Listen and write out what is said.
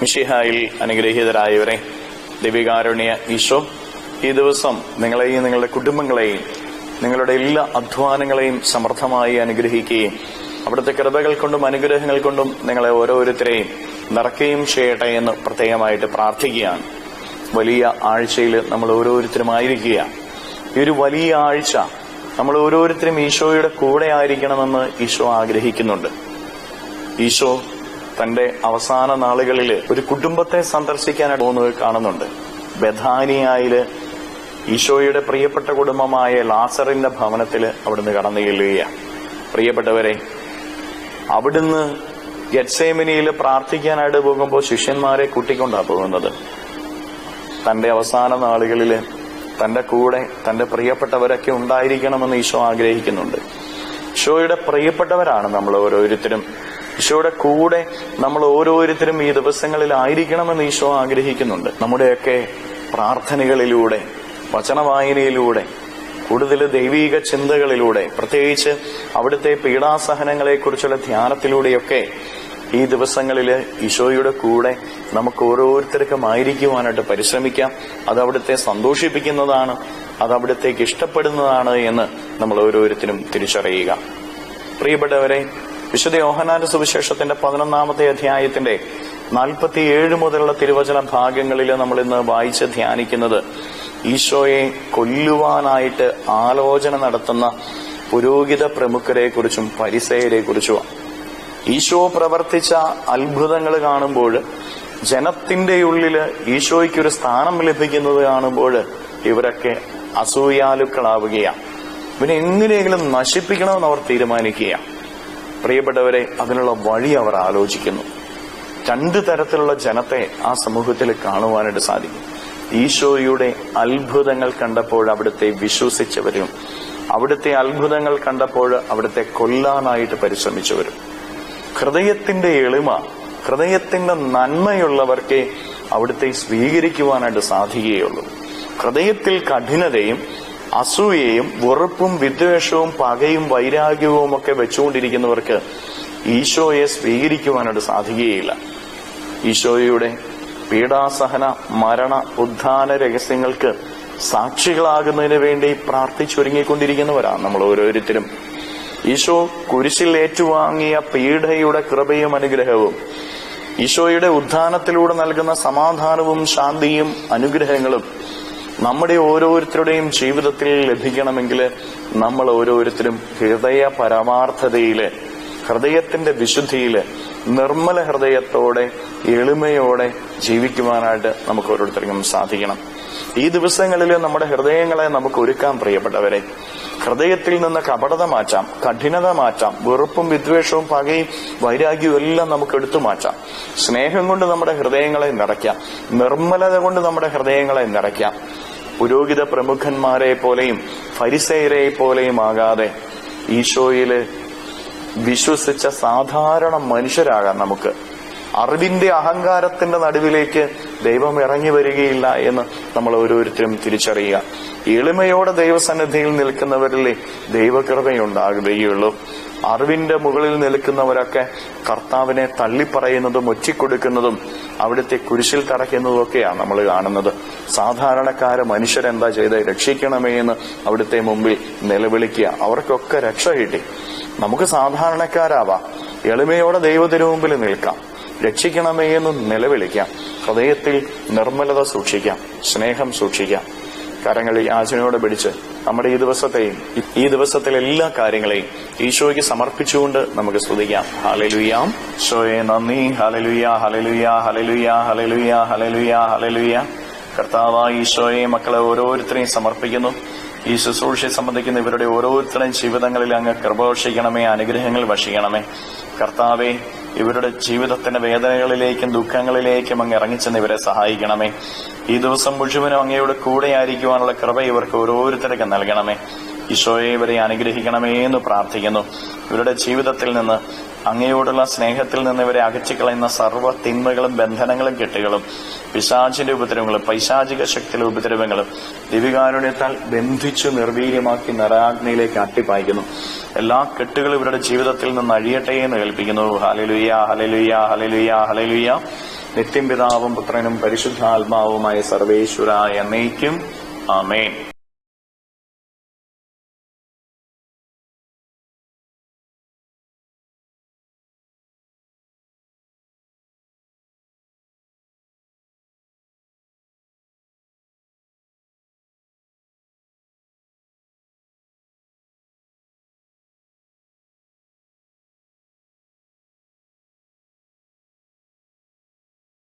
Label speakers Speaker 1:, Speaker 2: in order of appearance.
Speaker 1: മിശിഹായിൽ അനുഗ്രഹീതരായവരെ, ദൈവികാരുണ്യ ഈശോ ഈ ദിവസം നിങ്ങളെയും നിങ്ങളുടെ കുടുംബങ്ങളെയും നിങ്ങളുടെ എല്ലാ അധ്വാനങ്ങളെയും സമർത്ഥമായി അനുഗ്രഹിക്കുകയും അവിടുത്തെ കൃപകൾ കൊണ്ടും അനുഗ്രഹങ്ങൾ കൊണ്ടും നിങ്ങളെ ഓരോരുത്തരെയും നിറയ്ക്കുകയും ചെയ്യട്ടെ എന്ന് പ്രത്യേകമായിട്ട് പ്രാർത്ഥിക്കുകയാണ്. വലിയ ആഴ്ചയിൽ നമ്മൾ ഓരോരുത്തരുമായിരിക്കുകയാണ്. ഈ ഒരു വലിയ ആഴ്ച നമ്മൾ ഓരോരുത്തരും ഈശോയുടെ കൂടെ ആയിരിക്കണമെന്ന് ഈശോ ആഗ്രഹിക്കുന്നുണ്ട്. ഈശോ തന്റെ അവസാന നാളുകളിൽ ഒരു കുടുംബത്തെ സന്ദർശിക്കാനായിട്ട് പോകുന്നത് കാണുന്നുണ്ട്. ബഥാനിയായില് ഈശോയുടെ പ്രിയപ്പെട്ട കുടുംബമായ ലാസറിന്റെ ഭവനത്തിൽ അവിടുന്ന് കടന്നു ചെല്ലുകയാണ്. പ്രിയപ്പെട്ടവരെ, അവിടുന്ന് ഗെത്സേമനിയിൽ പ്രാർത്ഥിക്കാനായിട്ട് പോകുമ്പോൾ ശിഷ്യന്മാരെ കൂട്ടിക്കൊണ്ടാണ് പോകുന്നത്. തന്റെ അവസാന നാളുകളിൽ തന്റെ കൂടെ തന്റെ പ്രിയപ്പെട്ടവരൊക്കെ ഉണ്ടായിരിക്കണമെന്ന് ഈശോ ആഗ്രഹിക്കുന്നുണ്ട്. ഈശോയുടെ പ്രിയപ്പെട്ടവരാണ് നമ്മൾ ഓരോരുത്തരും. ഈശോയുടെ കൂടെ നമ്മൾ ഓരോരുത്തരും ഈ ദിവസങ്ങളിൽ ആയിരിക്കണമെന്ന് ഈശോ ആഗ്രഹിക്കുന്നുണ്ട്. നമ്മുടെയൊക്കെ പ്രാർത്ഥനകളിലൂടെ, വചനവായനയിലൂടെ, കൂടുതൽ ദൈവീക ചിന്തകളിലൂടെ, പ്രത്യേകിച്ച് അവിടുത്തെ പീഡാസഹനങ്ങളെക്കുറിച്ചുള്ള ധ്യാനത്തിലൂടെയൊക്കെ ഈ ദിവസങ്ങളില് ഈശോയുടെ കൂടെ നമുക്ക് ഓരോരുത്തർക്കും ആയിരിക്കുവാനായിട്ട് പരിശ്രമിക്കാം. അത് അവിടുത്തെ സന്തോഷിപ്പിക്കുന്നതാണ്, അത് അവിടുത്തേക്ക് ഇഷ്ടപ്പെടുന്നതാണ് എന്ന് നമ്മൾ ഓരോരുത്തരും തിരിച്ചറിയുക. പ്രിയപ്പെട്ടവരെ, വിശുദ്ധ യോഹന്നാന്റെ സുവിശേഷത്തിന്റെ 11-ാമത്തെ അധ്യായത്തിന്റെ 47 മുതലുള്ള തിരുവചന ഭാഗങ്ങളിൽ നമ്മൾ ഇന്ന് വായിച്ച് ധ്യാനിക്കുന്നത് ഈശോയെ കൊല്ലുവാനായിട്ട് ആലോചന നടത്തുന്ന പുരോഹിത പ്രമുഖരെ കുറിച്ചും പരിസയരെ കുറിച്ചുമാണ്. ഈശോ പ്രവർത്തിച്ച അത്ഭുതങ്ങൾ കാണുമ്പോൾ, ജനത്തിന്റെ ഉള്ളില് ഈശോയ്ക്കൊരു സ്ഥാനം ലഭിക്കുന്നത് കാണുമ്പോൾ ഇവരൊക്കെ അസൂയാലുക്കളാവുകയാണ്. ഇവനെ എങ്ങനെയെങ്കിലും നശിപ്പിക്കണമെന്ന് അവർ തീരുമാനിക്കുകയാണ്. പ്രിയപ്പെട്ടവരെ, അതിനുള്ള വഴി അവർ ആലോചിക്കുന്നു. 2 തരത്തിലുള്ള ജനത്തെ ആ സമൂഹത്തിൽ കാണുവാനായിട്ട് സാധിക്കും. ഈശോയുടെ അത്ഭുതങ്ങൾ കണ്ടപ്പോൾ അവിടുത്തെ വിശ്വസിച്ചവരും, അവിടുത്തെ അത്ഭുതങ്ങൾ കണ്ടപ്പോൾ അവിടുത്തെ കൊല്ലാനായിട്ട് പരിശ്രമിച്ചവരും. ഹൃദയത്തിന്റെ എളിമ, ഹൃദയത്തിന്റെ നന്മയുള്ളവർക്ക് അവിടുത്തെ സ്വീകരിക്കുവാനായിട്ട് സാധിക്കുകയുള്ളൂ. ഹൃദയത്തിൽ കഠിനതയും അസൂയയും വെറുപ്പും വിദ്വേഷവും പകയും വൈരാഗ്യവും ഒക്കെ വെച്ചുകൊണ്ടിരിക്കുന്നവർക്ക് ഈശോയെ സ്വീകരിക്കുവാനായിട്ട് സാധിക്കുകയില്ല. ഈശോയുടെ പീഡാസഹന, മരണ, ഉദ്ധാന രഹസ്യങ്ങൾക്ക് സാക്ഷികളാകുന്നതിന് വേണ്ടി പ്രാർത്ഥിച്ചൊരുങ്ങിക്കൊണ്ടിരിക്കുന്നവരാണ് നമ്മൾ ഓരോരുത്തരും. ഈശോ കുരിശിൽ ഏറ്റുവാങ്ങിയ പീഡയുടെ കൃപയും അനുഗ്രഹവും, ഈശോയുടെ ഉദ്ധാനത്തിലൂടെ നൽകുന്ന സമാധാനവും ശാന്തിയും അനുഗ്രഹങ്ങളും നമ്മുടെ ഓരോരുത്തരുടെയും ജീവിതത്തിൽ ലഭിക്കണമെങ്കിൽ നമ്മൾ ഓരോരുത്തരും ഹൃദയ പരമാർത്ഥതയില്, ഹൃദയത്തിന്റെ വിശുദ്ധിയില്, നിർമ്മല ഹൃദയത്തോടെ, എളിമയോടെ ജീവിക്കുവാനായിട്ട് നമുക്ക് ഓരോരുത്തർക്കും സാധിക്കണം. ഈ ദിവസങ്ങളിൽ നമ്മുടെ ഹൃദയങ്ങളെ നമുക്ക് ഒരുക്കാൻ. പ്രിയപ്പെട്ടവരെ, ഹൃദയത്തിൽ നിന്ന് കപടത മാറ്റാം, കഠിനത മാറ്റാം, വെറുപ്പും വിദ്വേഷവും പകയും വൈരാഗ്യവും എല്ലാം നമുക്ക് എടുത്തു മാറ്റാം. സ്നേഹം കൊണ്ട് നമ്മുടെ ഹൃദയങ്ങളെ നിറയ്ക്കാം, നിർമ്മലത കൊണ്ട് നമ്മുടെ ഹൃദയങ്ങളെ നിറയ്ക്കാം. പുരോഹിത പ്രമുഖന്മാരെ പോലെയും ഫരിസേയരെ പോലെയും ആകാതെ ഈശോയില് വിശ്വസിച്ച സാധാരണ മനുഷ്യരാകാൻ നമുക്ക്. അറിവിന്റെ അഹങ്കാരത്തിന്റെ നടുവിലേക്ക് ദൈവം ഇറങ്ങി വരികയില്ല എന്ന് നമ്മൾ ഓരോരുത്തരും തിരിച്ചറിയുക. എളിമയോടെ ദൈവസന്നിധിയിൽ നിൽക്കുന്നവരിലെ ദൈവകൃപയുണ്ടാകുകയുള്ളൂ. അറിവിന്റെ മുകളിൽ നിൽക്കുന്നവരൊക്കെ കർത്താവിനെ തള്ളിപ്പറയുന്നതും ഒറ്റിക്കൊടുക്കുന്നതും അവിടുത്തെ കുരിശിൽ തറയ്ക്കുന്നതുമൊക്കെയാണ് നമ്മൾ കാണുന്നത്. സാധാരണക്കാര് മനുഷ്യരെന്താ ചെയ്ത് രക്ഷിക്കണമേ എന്ന് അവിടുത്തെ മുമ്പിൽ നിലവിളിക്കുക. അവർക്കൊക്കെ രക്ഷ കിട്ടി. നമുക്ക് സാധാരണക്കാരാവാം, എളിമയോടെ ദൈവത്തിനു മുമ്പിൽ നിൽക്കാം, രക്ഷിക്കണമേ എന്ന് നിലവിളിക്കാം. ഹൃദയത്തിൽ നിർമ്മലത സൂക്ഷിക്കാം, സ്നേഹം സൂക്ഷിക്കാം. കരങ്ങളിൽ യാചനയോടെ പിടിച്ച് നമ്മുടെ ഈ ദിവസത്തിലെ എല്ലാ കാര്യങ്ങളെയും ഈശോയ്ക്ക് സമർപ്പിച്ചുകൊണ്ട് നമുക്ക് സ്തുതിക്കാം. ഹല്ലേലൂയ. ഈശോയെ നന്ദി. Hallelujah, hallelujah, hallelujah, hallelujah, hallelujah, hallelujah. കർത്താവായ ഈശോയെ മക്കളെ ഓരോരുത്തരെയും സമർപ്പിക്കുന്നു. ഈ ശുശ്രൂഷയെ സംബന്ധിക്കുന്ന ഇവരുടെ ഓരോരുത്തരുടെയും ജീവിതങ്ങളിൽ അങ്ങ് കൃപ വർഷിക്കണമേ, അനുഗ്രഹങ്ങൾ വർഷിക്കണമേ. കർത്താവെ, ഇവരുടെ ജീവിതത്തിന്റെ വേദനകളിലേക്കും ദുഃഖങ്ങളിലേക്കും അങ്ങ് ഇറങ്ങിച്ചെന്ന് ഇവരെ സഹായിക്കണമേ. ഈ ദിവസം മുഴുവനും അങ്ങയുടെ കൂടെയായിരിക്കുവാനുള്ള കൃപ ഇവർക്ക് ഓരോരുത്തർക്കും നൽകണമേ. ഈശോയെ ഇവരെ അനുഗ്രഹിക്കണമേ എന്ന് പ്രാർത്ഥിക്കുന്നു. ഇവരുടെ ജീവിതത്തിൽ നിന്ന്, അങ്ങയോടുള്ള സ്നേഹത്തിൽ നിന്ന് ഇവരെ അകറ്റിക്കളയുന്ന സർവ്വ തിന്മകളും ബന്ധനങ്ങളും കെട്ടുകളും പിശാചിന്റെ ഉപദ്രവങ്ങളും പൈശാചിക ശക്തിയിലെ ഉപദ്രവങ്ങളും ദിവികാരുണ്യത്താൽ ബന്ധിച്ചു നിർവീര്യമാക്കി നരാഗ്നിയിലേക്ക് അട്ടിപ്പായിക്കുന്നു. എല്ലാ കെട്ടുകളും ഇവരുടെ ജീവിതത്തിൽ നിന്ന് അഴിയട്ടെ എന്ന് കൽപ്പിക്കുന്നു. Hallelujah, hallelujah, hallelujah, hallelujah. നിത്യം പിതാവും പുത്രനും പരിശുദ്ധാത്മാവുമായ സർവേശ്വരായ എന്നേക്കും ആമേൻ.